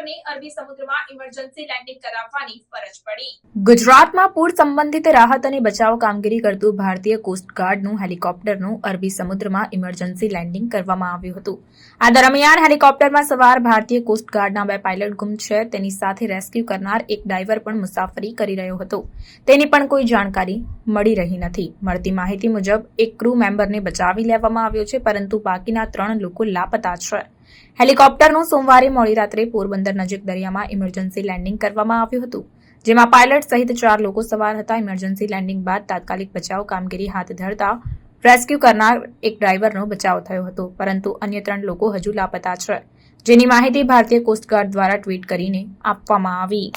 હેલિકોપ્ટરને અરબી સમુદ્રમાં emergency landing કરાવવાની ફરજ પડી। ગુજરાતમાં પૂર સંબંધિત રાહત અને બચાવ કામગીરી કરતું ભારતીય કોસ્ટગાર્ડનું હેલિકોપ્ટરનું અરબી સમુદ્રમાં ઇમરજન્સી લેન્ડિંગ કરવામાં આવ્યું હતું। આ દરમિયાન હેલિકોપ્ટરમાં સવાર ભારતીય કોસ્ટગાર્ડના 2 પાયલટ ગુમ છે। તેની સાથે રેસ્ક્યુ કરનાર એક ડાઈવર પણ મુસાફરી કરી રહ્યો હતો। તેની પણ કોઈ જાણકારી મળી રહી નથી। મળતી માહિતી મુજબ એક ક્રૂ મેમ્બરને બચાવી લેવામાં આવ્યો છે, પરંતુ બાકીના 3 લોકો લાપતા છે। હેલિકોપ્ટરનું સોમવારે મોડી રાત્રે પોરબંદર નજીક દરિયામાં ઇમરજન્સી લેન્ડિંગ કરવામાં આવ્યું હતું, જેમાં પાયલટ સહિત 4 લોકો સવાર હતા। ઇમરજન્સી લેન્ડિંગ બાદ તાત્કાલિક બચાવ કામગીરી હાથ ધરતા રેસ્ક્યુ કરનાર એક ડ્રાઈવરનો બચાવ થયો હતો, પરંતુ અન્ય 3 લોકો હજુ લાપતા છે, જેની માહિતી ભારતીય કોસ્ટગાર્ડ દ્વારા ટ્વીટ કરીને આપવામાં આવી।